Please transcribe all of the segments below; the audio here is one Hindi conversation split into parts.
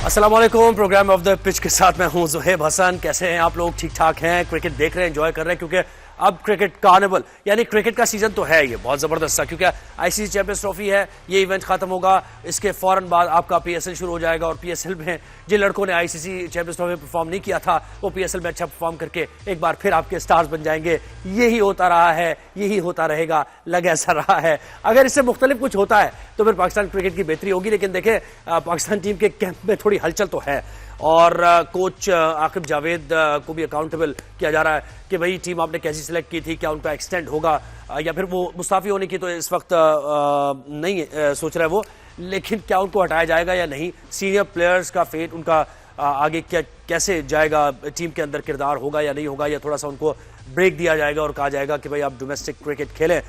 अस्सलाम वालेकुम। प्रोग्राम ऑफ द पिच के साथ मैं हूं ज़ुहैब हसन। कैसे हैं आप लोग? ठीक ठाक हैं? क्रिकेट देख रहे हैं, एंजॉय कर रहे हैं? क्योंकि अब क्रिकेट कार्निवल यानी क्रिकेट का सीजन तो है, ये बहुत ज़बरदस्त है क्योंकि आईसीसी चैंपियंस ट्रॉफी है, ये इवेंट खत्म होगा, इसके फौरन बाद आपका पीएसएल शुरू हो जाएगा और पीएसएल में जिन लड़कों ने आईसीसी चैंपियंस ट्रॉफी में परफॉर्म नहीं किया था वो पीएसएल में अच्छा परफॉर्म करके एक बार फिर आपके स्टार्स बन जाएंगे। यही होता रहा है, यही होता रहेगा, लग ऐसा रहा है। अगर इससे मुख्तलिफ कुछ होता है तो फिर पाकिस्तान क्रिकेट की बेहतरी होगी। लेकिन देखें, पाकिस्तान टीम के कैंप में थोड़ी हलचल तो है और कोच आकिब जावेद को भी अकाउंटेबल किया जा रहा है कि भाई टीम आपने कैसी सिलेक्ट की थी, क्या उनका एक्सटेंड होगा या फिर वो मुस्ताफी होने की तो इस वक्त नहीं सोच रहा है वो, लेकिन क्या उनको हटाया जाएगा या नहीं, सीनियर प्लेयर्स का फेट उनका आगे क्या कैसे जाएगा, टीम के अंदर किरदार होगा या नहीं होगा, या थोड़ा सा उनको ब्रेक दिया जाएगा और कहा जाएगा कि भाई आप डोमेस्टिक क्रिकेट खेलें।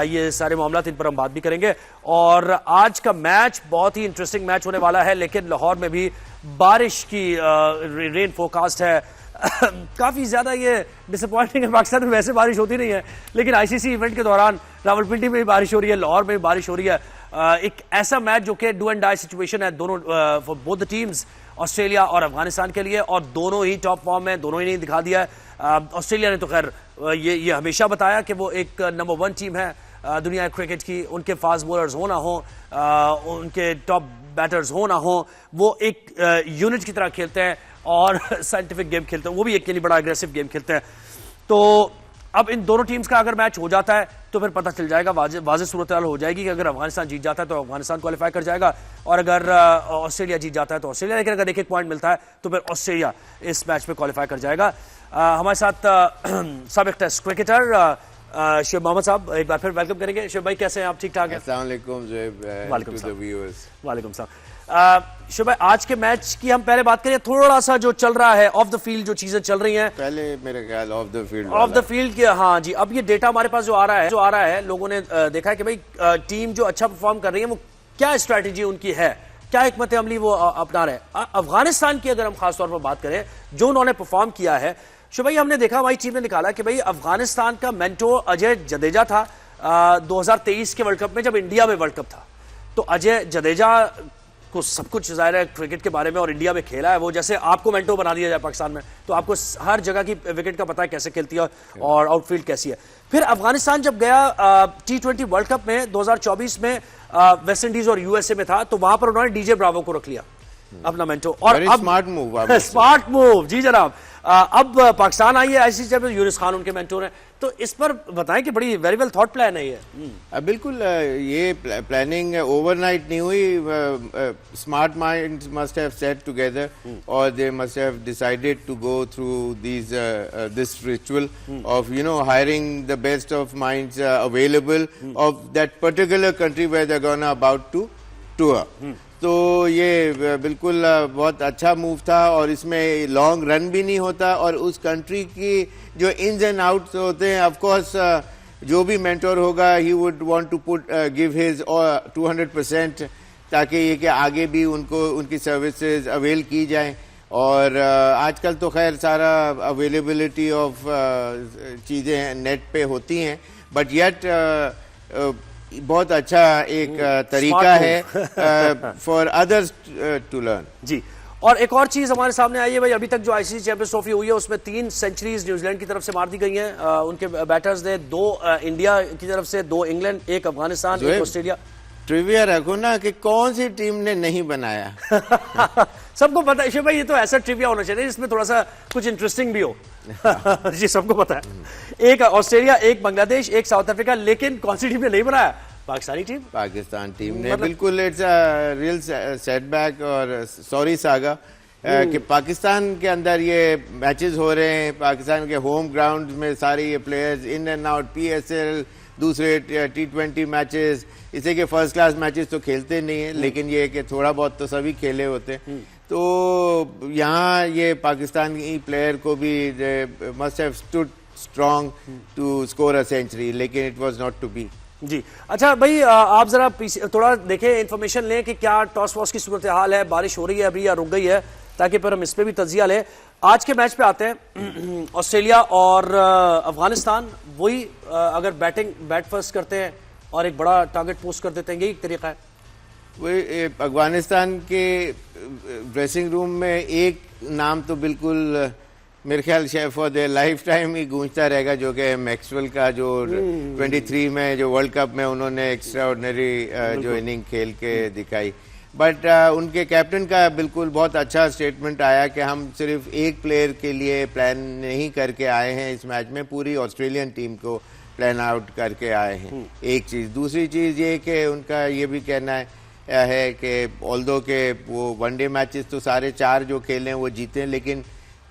ये सारे मामला इन पर हम बात भी करेंगे। और आज का मैच बहुत ही इंटरेस्टिंग मैच होने वाला है, लेकिन लाहौर में भी बारिश की रेन फोरकास्ट है। काफी ज्यादा ये डिसअपॉइंटिंग है। पाकिस्तान में वैसे बारिश होती नहीं है, लेकिन आईसीसी इवेंट के दौरान रावलपिंडी में भी बारिश हो रही है, लाहौर में भी बारिश हो रही है। एक ऐसा मैच जो कि डू एंड डाई सिचुएशन है दोनों for both the teams, Australia और अफगानिस्तान के लिए, और दोनों ही टॉप फॉर्म में, दोनों ही ने दिखा दिया है। ऑस्ट्रेलिया ने तो खैर ये हमेशा बताया कि वो एक नंबर 1 टीम है दुनिया क्रिकेट की। उनके फास्ट बॉलर्स हो ना हो, उनके टॉप बैटर्स हो ना हो, वो एक यूनिट की तरह खेलते हैं और साइंटिफिक गेम खेलते हैं, वो भी एक के लिए बड़ा एग्रेसिव गेम खेलते हैं। तो अब इन दोनों टीम्स का अगर मैच हो जाता है तो फिर पता चल जाएगा, वाज़ेह सूरत हाल हो जाएगी कि अगर अफगानिस्तान जीत जाता है तो अफगानिस्तान क्वालिफाई कर जाएगा और अगर ऑस्ट्रेलिया जीत जाता है तो ऑस्ट्रेलिया, लेकिन अगर एक एक पॉइंट मिलता है तो फिर ऑस्ट्रेलिया इस मैच में क्वालिफाई कर जाएगा। हमारे साथ साबिक टेस्ट क्रिकेटर शुएब मोहम्मद साहब एक बार फिर वेलकम करेंगे। शुएब भाई कैसे हैं आप? ठीक ठाक हैं? अस्सलाम वालेकुम ज़ुहैब, वालेकुम टू द व्यूअर्स। वालेकुम सलाम। शुएब भाई आज के मैच की हम पहले बात करें, थोड़ा सा जो चल रहा है ऑफ द फील्ड, जो चीजें चल रही हैं पहले मेरे ख्याल ऑफ द फील्ड की। हाँ जी, अब ये डेटा हमारे पास जो आ रहा है लोगों ने देखा है कि भाई टीम जो अच्छा परफॉर्म कर रही है वो क्या स्ट्रैटेजी उनकी है, क्या हिकमत अमली वो अपना रहे हैं। अफगानिस्तान की अगर हम खासतौर पर बात करें जो उन्होंने परफॉर्म किया है, शुएब भाई हमने देखा हमारी टीम ने निकाला कि भाई अफगानिस्तान का मेंटोर अजय जडेजा था 2023 के वर्ल्ड कप में, जब इंडिया में वर्ल्ड कप था। तो अजय जडेजा को सब कुछ जाहिर है क्रिकेट के बारे में और इंडिया में खेला है, वो जैसे आपको मेंटोर बना दिया जाए पाकिस्तान में तो आपको हर जगह की विकेट का पता है कैसे खेलती है और आउटफील्ड कैसी है। फिर अफगानिस्तान जब गया T20 वर्ल्ड कप में 2024 में वेस्ट इंडीज और यूएसए में था, तो वहां पर उन्होंने डीजे ब्रावो को रख लिया अपना मेंटोर। और अब स्मार्ट मूव जी जनाब। अब पाकिस्तान आई है आईसीसी चैंपियन, यूनिस खान उनके मेंटोर हैं, तो इस पर बताएं कि बड़ी वेरी वेल थॉट प्लान है ये। बिल्कुल, ये प्लानिंग ओवरनाइट नहीं हुई। Smart minds must have set together और they must have decided to go through this ritual of hiring the best of minds available of that particular country where they are gonna about to tour. तो ये बिल्कुल बहुत अच्छा मूव था और इसमें लॉन्ग रन भी नहीं होता और उस कंट्री की जो इन्स एंड आउट्स होते हैं, ऑफ कोर्स जो भी मेंटोर होगा he would want to give his 200% ताकि ये कि आगे भी उनको उनकी सर्विसेज अवेल की जाएं। और आजकल तो खैर सारा अवेलेबिलिटी ऑफ चीज़ें नेट पे होती हैं, बट येट बहुत अच्छा एक तरीका है फॉर अदर्स टू लर्न जी। और एक और चीज हमारे सामने आई है भाई, अभी तक जो आईसीसी चैंपियंस ट्रॉफी हुई है उसमें 3 सेंचुरीज न्यूजीलैंड की तरफ से मार दी गई हैं। उनके बैटर्स ने 2 इंडिया की तरफ से, 2 इंग्लैंड, 1 अफगानिस्तान, 1 ऑस्ट्रेलिया। ट्रिविया रखो ना कि कौन सी टीम ने नहीं बनाया। सबको पता है भाई, ये तो ऐसा ट्रिविया होना चाहिए जिसमें थोड़ा सा कुछ इंटरेस्टिंग भी हो। जी सबको पता है। 1 ऑस्ट्रेलिया, 1 बांग्लादेश, 1 साउथ अफ्रीका, लेकिन कौन सी टीम ने नहीं बनाया? पाकिस्तान टीम ने। बिल्कुल, इट्स अ रियल सेटबैक और सॉरी सागा कि पाकिस्तान के अंदर ये मैचेस हो रहे हैं, पाकिस्तान के होम ग्राउंड में सारे ये players in and out, PSL, दूसरे T20 मैचेस, इसे के फर्स्ट क्लास मैचेस तो खेलते नहीं है, लेकिन ये कि थोड़ा बहुत तो सभी खेले होते हैं। तो यहाँ ये पाकिस्तानी प्लेयर को भी must have stood strong to score a century, लेकिन it was not to be जी। अच्छा भाई, आप जरा थोड़ा देखें, इंफॉर्मेशन लें कि क्या टॉस वॉस की सूरत हाल है, बारिश हो रही है अभी या रुक गई है, ताकि फिर हम इस पे भी तज्जिया लें। आज के मैच पे आते हैं। ऑस्ट्रेलिया और अफगानिस्तान, वही अगर बैट फर्स्ट करते हैं और एक बड़ा टारगेट पोस्ट कर देते हैं, यही तरीका है। अफगानिस्तान के ड्रेसिंग रूम में एक नाम तो बिल्कुल मेरे ख्याल से फॉर देयर लाइफ टाइम ही गूंजता रहेगा, जो कि मैक्सवेल का, जो 23 में जो वर्ल्ड कप में उन्होंने एक्स्ट्रा ऑर्डिनरी जो इनिंग खेल के दिखाई। बट उनके कैप्टन का बिल्कुल बहुत अच्छा स्टेटमेंट आया कि हम सिर्फ एक प्लेयर के लिए प्लान नहीं करके आए हैं इस मैच में, पूरी ऑस्ट्रेलियन टीम को प्लान आउट करके आए हैं। एक चीज़, दूसरी चीज़ ये कि उनका ये भी कहना है कि ऑल्दो के वो वनडे मैचेस तो सारे 4 जो खेले हैं वो जीते, लेकिन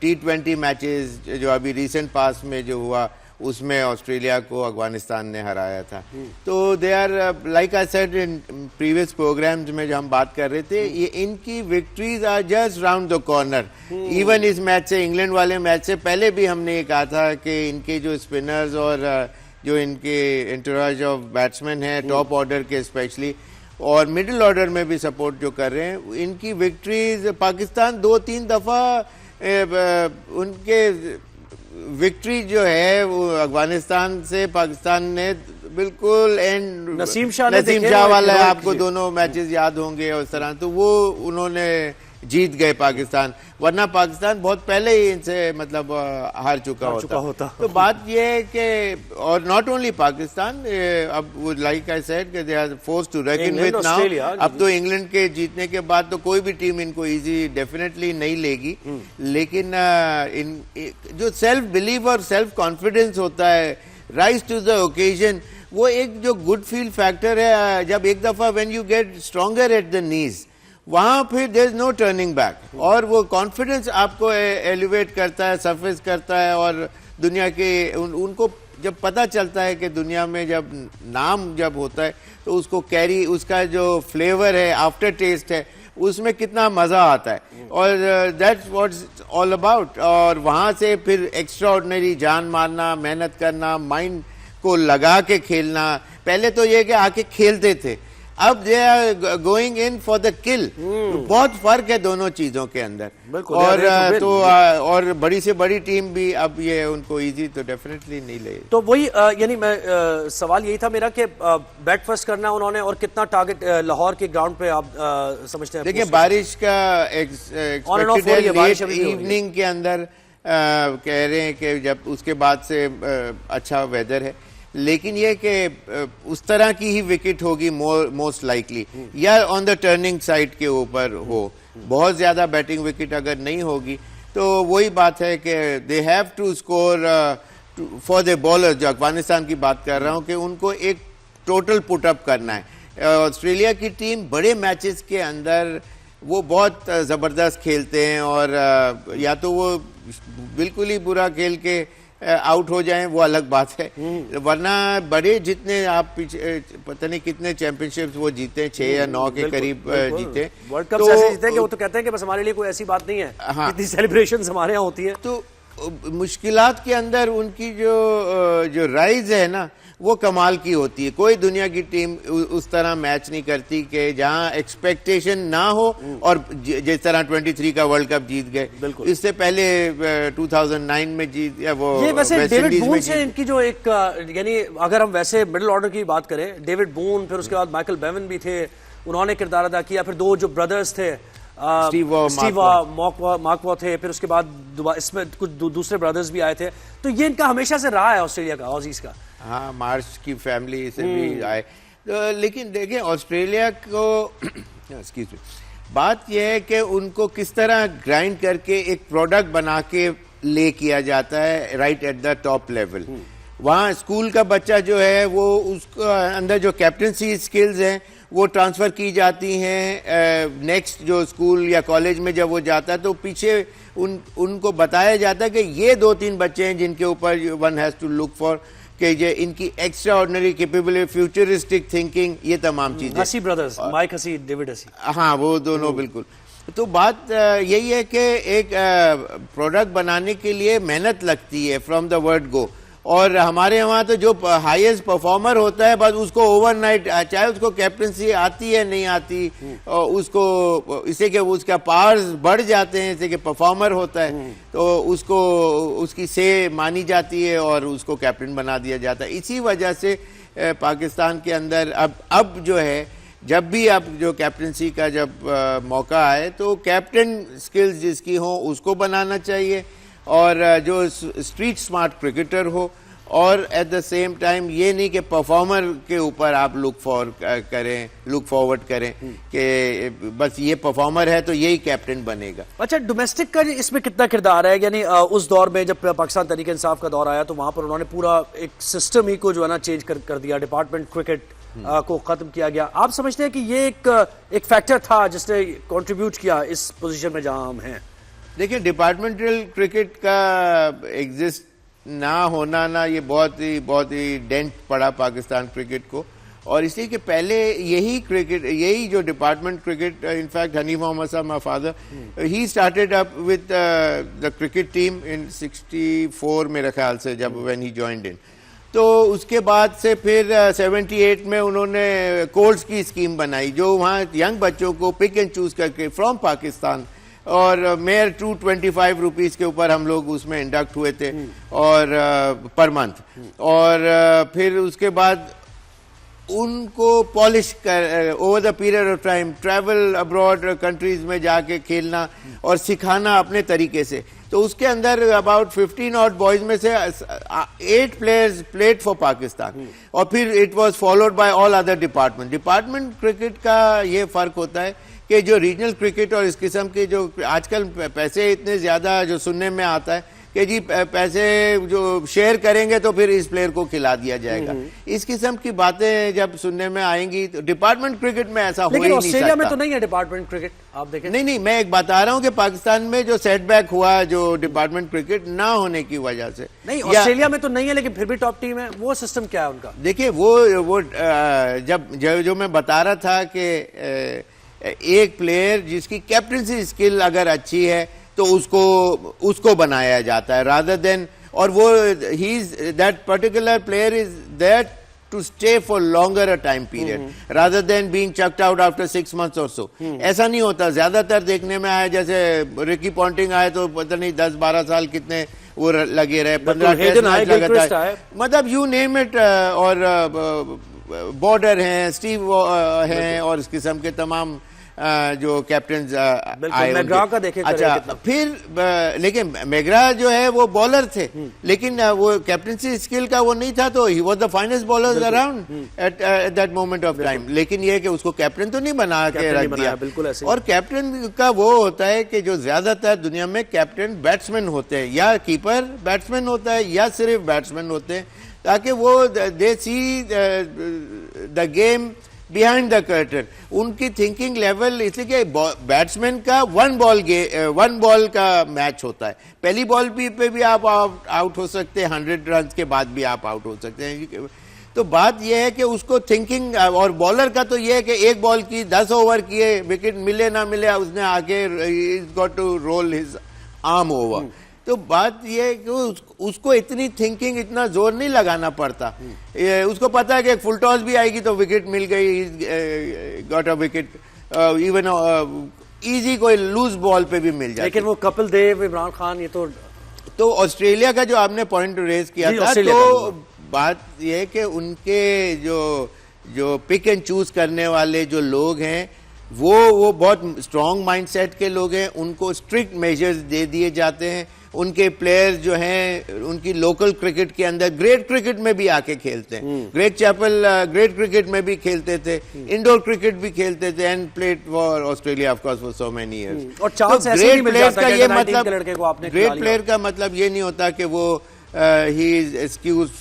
T20 मैचेस जो अभी रिसेंट पास में जो हुआ उसमें ऑस्ट्रेलिया को अफगानिस्तान ने हराया था। तो they are like I said in previous programs में जो हम बात कर रहे थे, ये इनकी victories are just round the corner. Even इस मैच से, इंग्लैंड वाले मैच से पहले भी हमने ये कहा था कि इनके जो स्पिनर्स और जो इनके इंटराज ऑफ बैट्समैन हैं टॉप ऑर्डर के स्पेशली, और मिडिल ऑर्डर में भी सपोर्ट जो कर रहे हैं, इनकी विक्ट्रीज पाकिस्तान 2-3 दफा उनके विक्ट्री जो है वो अफगानिस्तान से पाकिस्तान ने बिल्कुल एंड नसीम शाह वाला है, आपको दोनों मैचेस याद होंगे और इस तरह, तो वो उन्होंने जीत गए पाकिस्तान, वरना पाकिस्तान बहुत पहले ही इनसे मतलब हार चुका होता। तो बात ये है कि, और नॉट ओनली पाकिस्तान, अब वो लाइक आई सेड कि they are forced to reckon with now. अब तो इंग्लैंड के जीतने के बाद तो कोई भी टीम इनको इजी डेफिनेटली नहीं लेगी, लेकिन इन जो सेल्फ बिलीव और सेल्फ कॉन्फिडेंस होता है, राइज टू द ओकेजन, वो एक जो गुड फील फैक्टर है। जब एक दफा when you get stronger at the knees, वहां फिर there is no turning back, और वो कॉन्फिडेंस आपको एलिवेट करता है, सरफेस करता है, और दुनिया के उनको जब पता चलता है कि दुनिया में जब नाम जब होता है तो उसको कैरी, उसका जो फ्लेवर है, आफ्टर टेस्ट है, उसमें कितना मजा आता है, और दैट्स व्हाट्स ऑल अबाउट। और वहां से फिर एक्स्ट्रा ऑर्डिनरी जान मारना, मेहनत करना, माइंड को लगा के खेलना। पहले तो ये कि आके खेलते थे, अब they are going in for the kill. बहुत फर्क है दोनों चीजों के अंदर, और तो और बड़ी से बड़ी टीम भी अब ये उनको इजी तो डेफिनेटली नहीं ले। तो वही यानी मैं सवाल यही था मेरा कि बैट फर्स्ट करना उन्होंने, और कितना टारगेट लाहौर के ग्राउंड पे आप समझते हैं? देखिए, बारिश का एक्सपेक्टेड इवनिंग के अंदर कह रहे हैं कि जब उसके बाद से अच्छा वेदर है, लेकिन ये कि उस तरह की ही विकेट होगी मोस्ट लाइकली, या ऑन द टर्निंग साइड के ऊपर हो। बहुत ज्यादा बैटिंग विकेट अगर नहीं होगी तो वही बात है कि they have to score for the bowler. जो अफगानिस्तान की बात कर रहा हूं कि उनको एक टोटल पुटअप करना है। ऑस्ट्रेलिया की टीम बड़े मैचेस के अंदर वो बहुत जबरदस्त खेलते हैं, और या तो वो बिल्कुल ही बुरा खेल के आउट हो जाएं, वो अलग बात है, वरना बड़े जितने आप पीछे पता नहीं कितने चैंपियनशिप्स वो जीते, 6 या 9 के करीब जीते। वर्ल्ड कप से ऐसे जीते हैं कि वो तो कहते हैं कि बस हमारे लिए कोई ऐसी बात नहीं है। हाँ, कितनी सेलिब्रेशंस हमारे यहाँ होती है। तो मुश्किलात के अंदर उनकी जो राइज है ना, वो कमाल की होती है। कोई दुनिया की टीम उस तरह मैच नहीं करती कि जहां एक्सपेक्टेशन ना हो, और जिस तरह 23 का वर्ल्ड कप जीत गए। इससे पहले 2009 में जीत या वो ये वैसे डेविड बून से इनकी जो एक, यानी अगर हम वैसे मिडिल ऑर्डर की बात करें, डेविड बून, फिर उसके बाद माइकल बेवन भी थे, उन्होंने किरदार अदा किया। फिर 2 जो ब्रदर्स थे, स्टीव मार्कवा थे, फिर उसके बाद इसमें कुछ दूसरे ब्रदर्स भी आए थे। तो ये इनका हमेशा से रहा है ऑस्ट्रेलिया का, ऑजीज का। हाँ, मार्श की फैमिली से भी आए। तो लेकिन देखें ऑस्ट्रेलिया को एक्सक्यूज मी, बात यह है कि उनको किस तरह ग्राइंड करके एक प्रोडक्ट बना के ले किया जाता है right at the top level. वहाँ स्कूल का बच्चा जो है वो उसको अंदर जो कैप्टनसी स्किल्स हैं वो ट्रांसफर की जाती हैं नेक्स्ट जो स्कूल या कॉलेज में जब वो जाता है, तो पीछे उनको बताया जाता है कि ये 2-3 बच्चे हैं जिनके ऊपर one has to look for, कि ये इनकी extraordinary capability, futuristic thinking, ये तमाम चीजें। हसी ब्रदर्स, माइक हसी, डेविड हसी, हाँ वो दोनों बिल्कुल। तो बात यही है कि एक प्रोडक्ट बनाने के लिए मेहनत लगती है फ्रॉम द वर्ड गो, और हमारे यहाँ तो जो हाईएस्ट परफॉर्मर होता है बस उसको ओवरनाइट, चाहे उसको कैप्टनसी आती है नहीं आती, और उसको इससे कि उसका पावर्स बढ़ जाते हैं, इससे कि परफॉर्मर होता है तो उसको उसकी से मानी जाती है और उसको कैप्टन बना दिया जाता है। इसी वजह से पाकिस्तान के अंदर अब जो है जब भी आप जो कैप्टनसी का जब मौका आए तो कैप्टन स्किल्स जिसकी हो उसको बनाना चाहिए, और जो स्ट्रीट स्मार्ट क्रिकेटर हो, और एट द सेम टाइम ये नहीं कि परफॉर्मर के ऊपर आप लुक फॉरवर्ड करें कि बस ये परफॉर्मर है तो यही कैप्टन बनेगा। अच्छा, डोमेस्टिक का इसमें कितना किरदार है? यानी उस दौर में जब पाकिस्तान तहरीक इंसाफ का दौर आया तो वहां पर उन्होंने पूरा एक सिस्टम ही को जो है ना चेंज कर दिया, डिपार्टमेंट क्रिकेट को खत्म किया गया। आप समझते हैं कि ये एक फैक्टर था जिसने कंट्रीब्यूट किया इस पोजीशन में जहां हम हैं? देखिए, डिपार्टमेंटल क्रिकेट का एग्जिस्ट ना होना ना ये बहुत ही डेंट पड़ा पाकिस्तान क्रिकेट को, और इसलिए कि पहले यही जो department cricket, in fact Hanif Mohammad साहब my father, he started up with the cricket team in 64 मेरे ख्याल से, जब व्हेन ही जॉइंड इन। तो उसके बाद से फिर 78 में उन्होंने कोर्स की स्कीम बनाई जो वहाँ यंग बच्चों को पिक एंड चूज करके फ्रॉम पाकिस्तान, और मेयर 225 रुपीज के ऊपर हम लोग उसमें इंडक्ट हुए थे और पर मंथ, और फिर उसके बाद उनको पॉलिश कर over the period of time travel abroad countries में जाके खेलना और सिखाना अपने तरीके से। तो उसके अंदर अबाउट 15 ऑट बॉयज में से 8 प्लेयर्स प्लेड फॉर पाकिस्तान, और फिर it was followed by all other department cricket का ये फर्क होता है कि जो रीजनल क्रिकेट और इस किस्म के जो आजकल पैसे इतने ज्यादा जो सुनने में आता है कि जी पैसे जो शेयर करेंगे तो फिर इस प्लेयर को खिला दिया जाएगा, इस किस्म की बातें जब सुनने में आएंगी तो डिपार्टमेंट क्रिकेट में ऐसा हो ही नहीं सकता। ऑस्ट्रेलिया में तो नहीं है डिपार्टमेंट क्रिकेट, आप देखें। नहीं, मैं एक बता रहा हूँ कि पाकिस्तान में जो सेटबैक हुआ जो डिपार्टमेंट क्रिकेट ना होने की वजह से। नहीं, ऑस्ट्रेलिया में तो नहीं है, लेकिन फिर भी टॉप टीम है। वो सिस्टम क्या है उनका? देखिए, वो जो मैं बता रहा था कि एक प्लेयर जिसकी कैप्टनसी स्किल अगर अच्छी है तो उसको बनाया जाता है रादर देन, और वो that particular player is there to stay for longer a time period rather than being chucked out after 6 months और सो। ऐसा नहीं होता, ज्यादातर देखने में आया जैसे रिकी पॉन्टिंग आए तो पता नहीं 10-12 साल कितने वो लगे रहे, 15 टेस्ट मैच लगातार, मतलब यू नेम इट, और बॉर्डर हैं, स्टीव हैं, और इस किस्म के तमाम जो कैप्टन आए। मैग्रा का देखें। अच्छा, फिर लेकिन मैग्रा जो है वो बॉलर थे, लेकिन वो कैप्टनसी स्किल का वो नहीं था, तो he was the finest bowler around at that moment of time. लेकिन ये कि उसको कैप्टन तो नहीं बना के रख दिया। और कैप्टन का वो होता है कि जो ज्यादातर दुनिया में कैप्टन बैट्समैन होते हैं, या कीपर बैट्समैन होता है या सिर्फ बैट्समैन होते हैं, ताकि वो they see the game behind the curtain. उनकी थिंकिंग लेवल, इसलिए कि बैट्समैन का वन बॉल का मैच होता है, पहली बॉल पे भी आप आउट हो सकते हैं, 100 रन के बाद भी आप आउट हो सकते हैं। तो बात यह है कि उसको थिंकिंग, और बॉलर का तो यह है कि एक बॉल की 10 ओवर किए, विकेट मिले ना मिले, उसने आगे got to roll his arm over. तो बात यह है कि उसको इतनी थिंकिंग, इतना जोर नहीं लगाना पड़ता। उसको पता है कि एक फुल टॉस भी आएगी तो विकेट मिल गई, got a wicket, even easy कोई लूज बॉल पे भी मिल जाए। लेकिन वो कपिल देव, इमरान खान, ये तो ऑस्ट्रेलिया का जो आपने पॉइंट रेज किया था, तो बात यह है कि उनके जो पिक एंड चूज करने वाले जो लोग हैं वो बहुत स्ट्रॉन्ग माइंडसेट के लोग हैं, उनको स्ट्रिक्ट मेजर्स दे दिए जाते हैं। उनके प्लेयर्स जो हैं उनकी लोकल क्रिकेट के अंदर ग्रेट क्रिकेट में भी आके खेलते हैं, ग्रेट चैपल ग्रेट क्रिकेट में भी खेलते थे, इंडोर क्रिकेट भी खेलते थे, and played for Australia of course for so many years. और चांस ऐसे नहीं मिल जाता कि 19 के लड़के को आपने ग्रेट प्लेयर का मतलब ये नहीं होता कि वो he is excused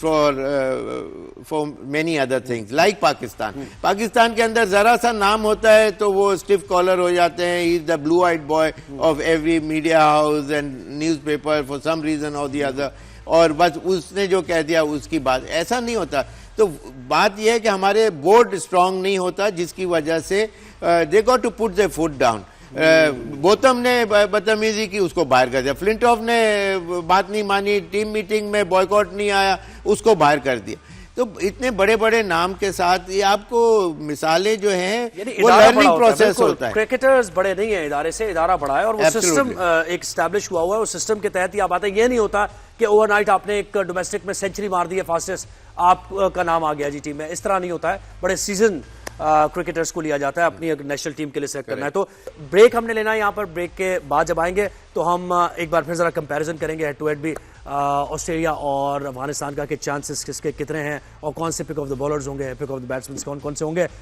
for many other things like Pakistan के अंदर जरा सा नाम होता है तो वो स्टिफ कॉलर हो जाते हैं, he is the blue eyed boy of every media house and newspaper for some reason or the other, और बस उसने जो कह दिया उसकी बात, ऐसा नहीं होता। तो बात यह है कि हमारे बोर्ड स्ट्रांग नहीं होता, जिसकी वजह से they got to put their foot down। बोतम ने बदतमीजी की, उसको बाहर कर दिया। फ्लिंटॉफ ने बात नहीं मानी, टीम मीटिंग में बॉयकॉट नहीं आया, उसको बाहर कर दिया। तो इतने बड़े बड़े नाम के साथ ये आपको मिसालें जो हैं वो लर्निंग प्रोसेस होता है। क्रिकेटर्स बड़े नहीं है, इदारे से इदारा बड़ा है, और वो सिस्टम एक स्टैब्लिश हुआ है। उस सिस्टम के तहत ही आप आते हैं। ये नहीं होता कि ओवरनाइट आपने एक डोमेस्टिक में सेंचुरी मार दी है, फास्टेस्ट आपका नाम आ गया जी टीम में, इस तरह नहीं होता है। बड़े सीजन क्रिकेटर्स को लिया जाता है अपनी नेशनल टीम के लिए सेलेक्ट करना है। तो ब्रेक हमने लेना है यहाँ पर, ब्रेक के बाद जब आएंगे तो हम एक बार फिर जरा कंपैरिजन करेंगे हेड टू हेड भी ऑस्ट्रेलिया और अफगानिस्तान का, कि चांसेस किसके कितने हैं और कौन से पिक ऑफ द बॉलर्स होंगे, पिक ऑफ द बैट्समैन कौन कौन से होंगे।